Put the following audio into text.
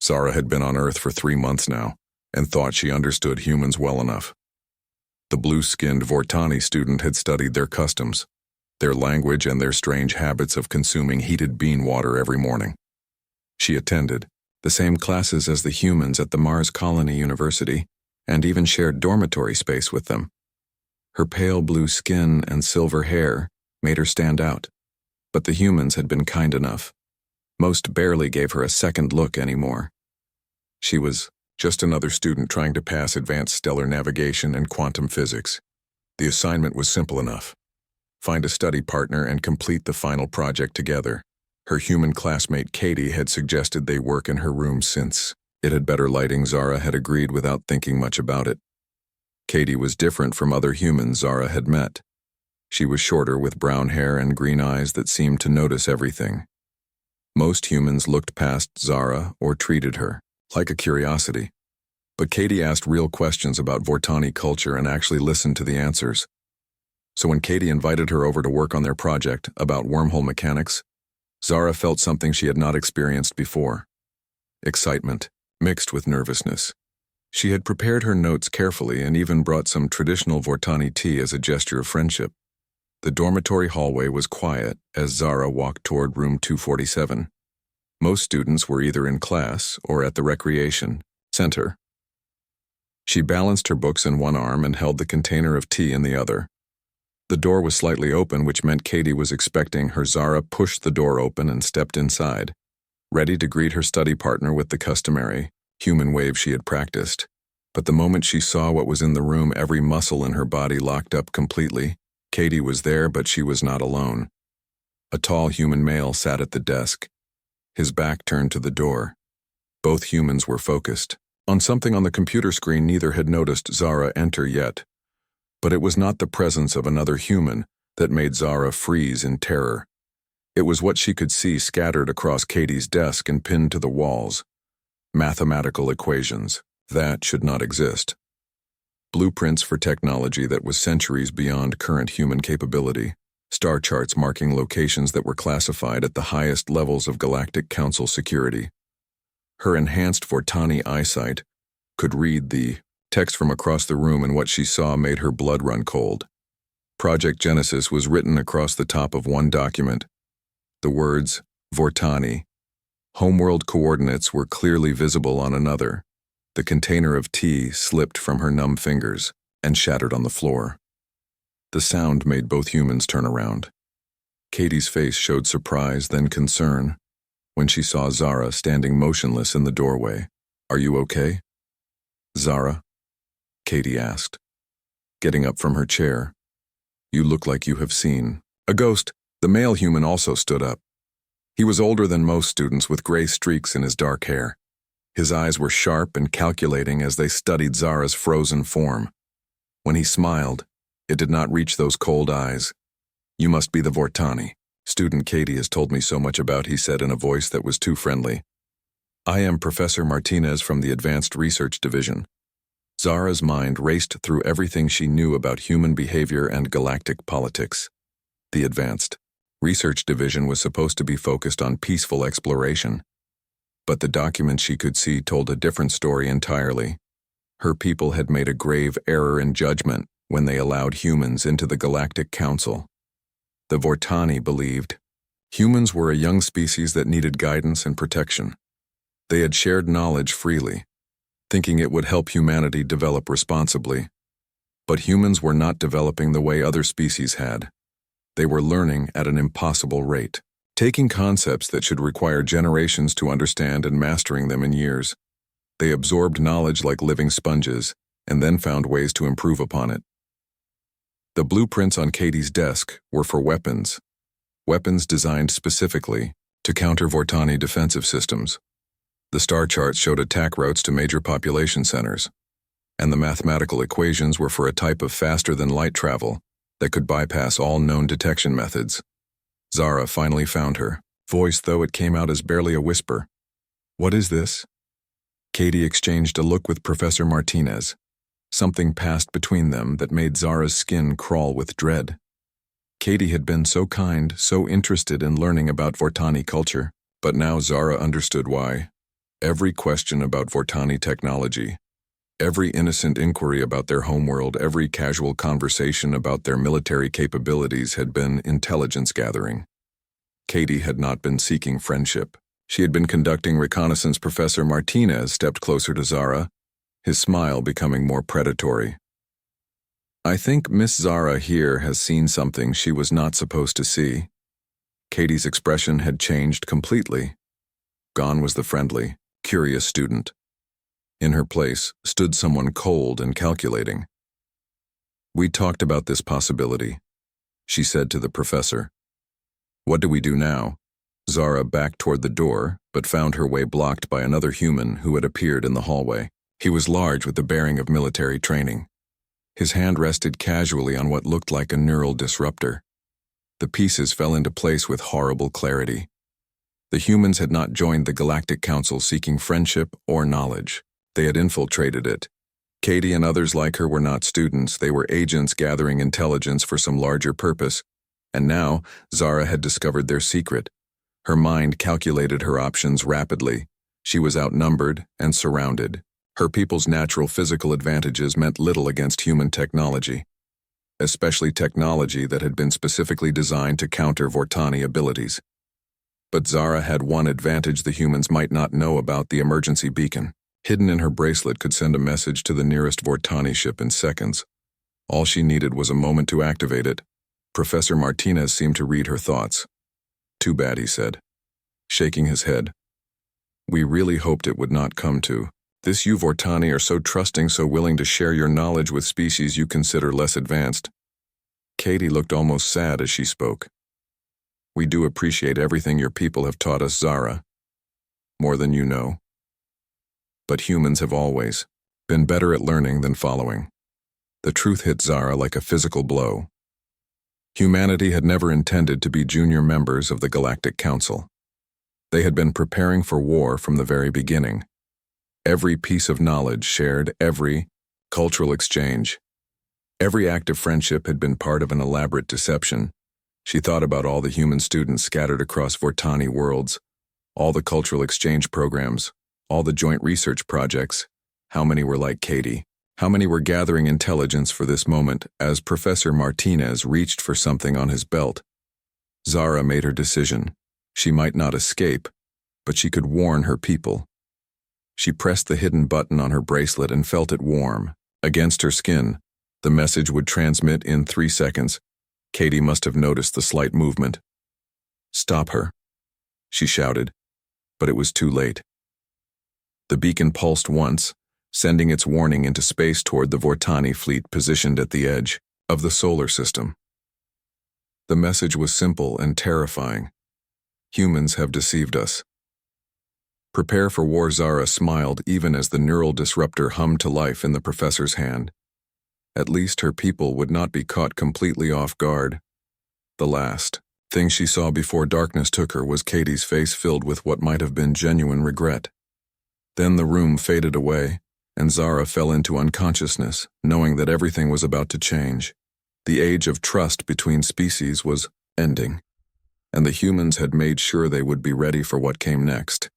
Zara had been on Earth for 3 months now, and thought she understood humans well enough. The blue-skinned Vortani student had studied their customs, their language, and their strange habits of consuming heated bean water every morning. She attended the same classes as the humans at the Mars Colony University, and even shared dormitory space with them. Her pale blue skin and silver hair made her stand out, but the humans had been kind enough. Most barely gave her a second look anymore. She was just another student trying to pass advanced stellar navigation and quantum physics. The assignment was simple enough. Find a study partner and complete the final project together. Her human classmate Katie had suggested they work in her room since it had better lighting. Zara had agreed without thinking much about it. Katie was different from other humans Zara had met. She was shorter with brown hair and green eyes that seemed to notice everything. Most humans looked past Zara or treated her like a curiosity. But Katie asked real questions about Vortani culture and actually listened to the answers. So when Katie invited her over to work on their project about wormhole mechanics, Zara felt something she had not experienced before. Excitement, mixed with nervousness. She had prepared her notes carefully and even brought some traditional Vortani tea as a gesture of friendship. The dormitory hallway was quiet as Zara walked toward room 247. Most students were either in class or at the recreation center. She balanced her books in one arm and held the container of tea in the other. The door was slightly open, which meant Katie was expecting her. Zara pushed the door open and stepped inside, ready to greet her study partner with the customary human wave she had practiced. But the moment she saw what was in the room, every muscle in her body locked up completely. Katie was there, but she was not alone. A tall human male sat at the desk, his back turned to the door. Both humans were focused on something on the computer screen. Neither had noticed Zara enter yet. But it was not the presence of another human that made Zara freeze in terror. It was what she could see scattered across Katie's desk and pinned to the walls. Mathematical equations that should not exist. Blueprints for technology that was centuries beyond current human capability. Star charts marking locations that were classified at the highest levels of Galactic Council security. Her enhanced Vortani eyesight could read the text from across the room, and what she saw made her blood run cold. Project Genesis was written across the top of one document. The words, Vortani. Homeworld coordinates were clearly visible on another. The container of tea slipped from her numb fingers and shattered on the floor. The sound made both humans turn around. Katie's face showed surprise, then concern, when she saw Zara standing motionless in the doorway. "Are you okay, Zara?" Katie asked, getting up from her chair. "You look like you have seen a ghost." The male human also stood up. He was older than most students, with gray streaks in his dark hair. His eyes were sharp and calculating as they studied Zara's frozen form. When he smiled, it did not reach those cold eyes. "You must be the Vortani. Student Katie has told me so much about," he said in a voice that was too friendly. "I am Professor Martinez from the Advanced Research Division." Zara's mind raced through everything she knew about human behavior and galactic politics. The Advanced Research Division was supposed to be focused on peaceful exploration. But the documents she could see told a different story entirely. Her people had made a grave error in judgment when they allowed humans into the Galactic Council. The Vortani believed humans were a young species that needed guidance and protection. They had shared knowledge freely, thinking it would help humanity develop responsibly. But humans were not developing the way other species had. They were learning at an impossible rate, taking concepts that should require generations to understand and mastering them in years. They absorbed knowledge like living sponges and then found ways to improve upon it. The blueprints on Katie's desk were for weapons designed specifically to counter Vortani defensive systems. The star charts showed attack routes to major population centers, and the mathematical equations were for a type of faster-than-light travel that could bypass all known detection methods. Zara finally found her voice, though it came out as barely a whisper. "What is this?" Katie exchanged a look with Professor Martinez. Something passed between them that made Zara's skin crawl with dread. Katie had been so kind, so interested in learning about Vortani culture, but now Zara understood why. Every question about Vortani technology, every innocent inquiry about their homeworld, every casual conversation about their military capabilities had been intelligence gathering. Katie had not been seeking friendship. She had been conducting reconnaissance. Professor Martinez stepped closer to Zara, his smile becoming more predatory. "I think Miss Zara here has seen something she was not supposed to see." Katie's expression had changed completely. Gone was the friendly, curious student. In her place stood someone cold and calculating. "We talked about this possibility," she said to the professor. "What do we do now?" Zara backed toward the door, but found her way blocked by another human who had appeared in the hallway. He was large with the bearing of military training. His hand rested casually on what looked like a neural disruptor. The pieces fell into place with horrible clarity. The humans had not joined the Galactic Council seeking friendship or knowledge. They had infiltrated it. Katie and others like her were not students. They were agents gathering intelligence for some larger purpose. And now, Zara had discovered their secret. Her mind calculated her options rapidly. She was outnumbered and surrounded. Her people's natural physical advantages meant little against human technology, especially technology that had been specifically designed to counter Vortani abilities. But Zara had one advantage the humans might not know about: the emergency beacon. Hidden in her bracelet could send a message to the nearest Vortani ship in seconds. All she needed was a moment to activate it. Professor Martinez seemed to read her thoughts. "Too bad," he said, shaking his head. "We really hoped it would not come to this. You Vortani are so trusting, so willing to share your knowledge with species you consider less advanced." Katie looked almost sad as she spoke. "We do appreciate everything your people have taught us, Zara. More than you know. But humans have always been better at learning than following." The truth hit Zara like a physical blow. Humanity had never intended to be junior members of the Galactic Council. They had been preparing for war from the very beginning. Every piece of knowledge shared, every cultural exchange, every act of friendship had been part of an elaborate deception. She thought about all the human students scattered across Vortani worlds, all the cultural exchange programs, all the joint research projects. How many were like Katie? How many were gathering intelligence for this moment as Professor Martinez reached for something on his belt? Zara made her decision. She might not escape, but she could warn her people. She pressed the hidden button on her bracelet and felt it warm against her skin. The message would transmit in 3 seconds. Katie must have noticed the slight movement. "Stop her," she shouted, but it was too late. The beacon pulsed once, sending its warning into space toward the Vortani fleet positioned at the edge of the solar system. The message was simple and terrifying. "Humans have deceived us. Prepare for war." Zara smiled even as the neural disruptor hummed to life in the professor's hand. At least her people would not be caught completely off guard. The last thing she saw before darkness took her was Katie's face filled with what might have been genuine regret. Then the room faded away, and Zara fell into unconsciousness, knowing that everything was about to change. The age of trust between species was ending, and the humans had made sure they would be ready for what came next.